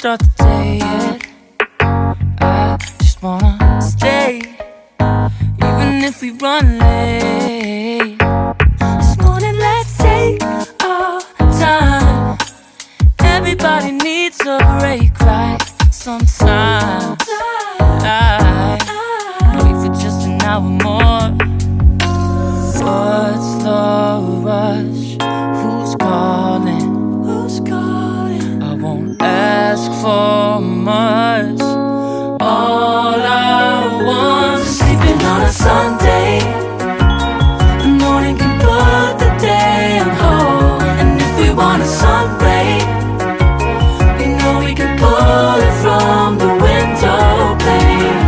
start the day yet. I just wanna stay, even if we run late. This morning let's take our time. Everybody needs a break, right? Sometimes I wait for just an hour more. What's the rush? Who's calling? Who's calling? I won't ask for much. All I want is sleeping on a Sunday. The morning can put the day on hold. And if we want a sun ray, we know we can pull it from the window pane.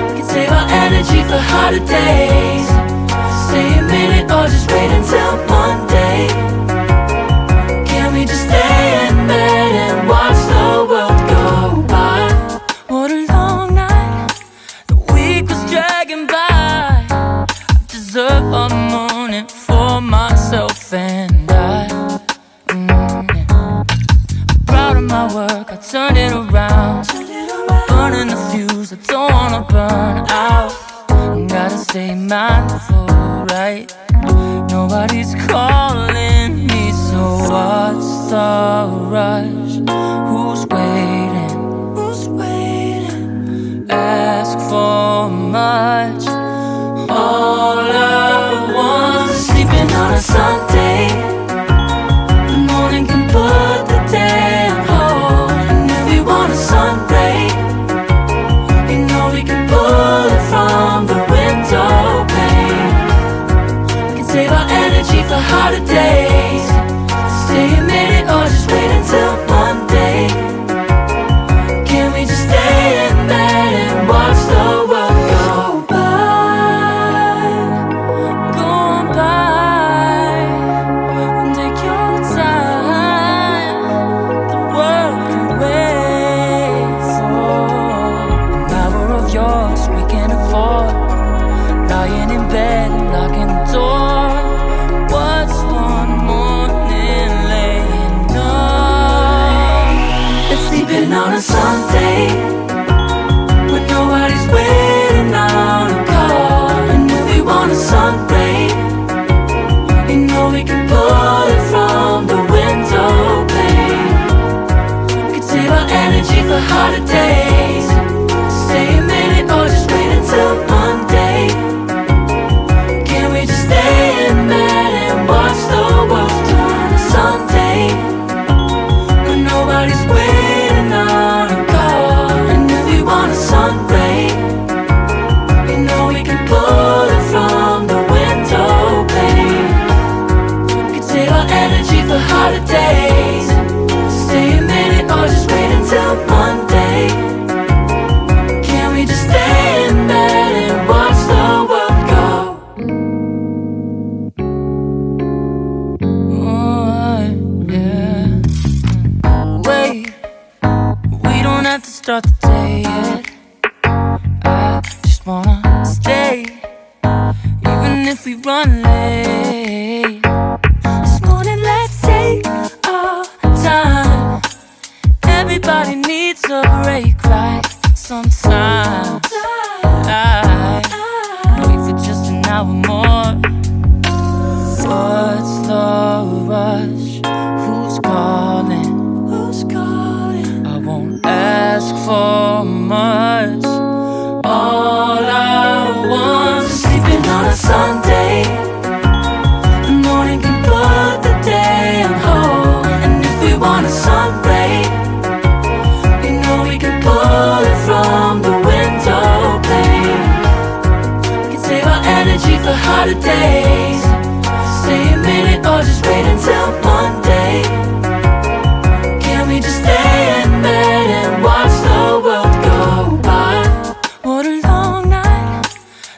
We can save our energy for harder days. Stay a minute or just wait until Monday. Can we just stay in bed and watch the world go by? What a long night, the week was dragging by. I deserve a morning for myself and I. I'm proud of my work, I turned it around. Burning the fuse, I don't wanna burn out. Gotta stay mindful, right? Nobody's calling me, so what's the rush? Who's waiting? Who's waiting? Ask for much. All I want is sleeping on a Sunday. The morning can put the day on hold. And if we want a sun ray, we know we can pull it from the window pane. We can save our energy for harder days. Stay a minute or just wait until Monday. Can we just stay in bed and watch the world go by? Go on by and take your time. The world can wait for an hour of yours we can afford. Lying in bed and locking the door. What's one morning laying up? It's sleeping on a Sunday when nobody's waiting on a call. And if we want a sun ray, we know we can pull it from the window pane. We can save our energy for harder days. Stay a minute or just wait until Monday. Can we just stay in bed and watch the world turn to Sunday when nobody's waiting on a call? And if we want a sun ray, we know we can pull it from the window pane. We can save our energy for harder days. Stay a minute or just wait until Monday. Can we just stay in bed and watch the world go? Oh, yeah. Wait, we don't have to start the day yet. I just wanna stay, even if we run late. This morning let's take our time. Everybody needs a break, right? Sometimes I wait for just an hour more. What's the rush? Who's calling? Who's calling? I won't ask for much. All I want is sleeping on a Sunday. The morning can put the day on hold. And if we want a sun ray, we know we can pull it from the window pane. We can save our energy for harder days. Stay a minute or just wait until Monday. Can we just stay in bed and watch the world go by? What a long night,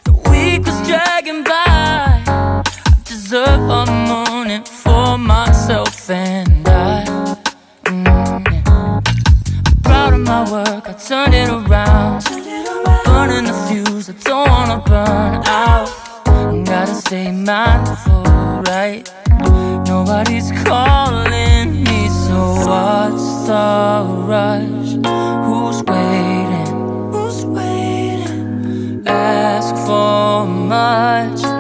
the week was dragging by. I deserve a morning for myself and I. Proud of my work, I turned it around. Burning the fuse, I don't wanna burn out. Gotta stay mindful, right? Nobody's calling me, so what's the rush? Who's waiting? Ask for much.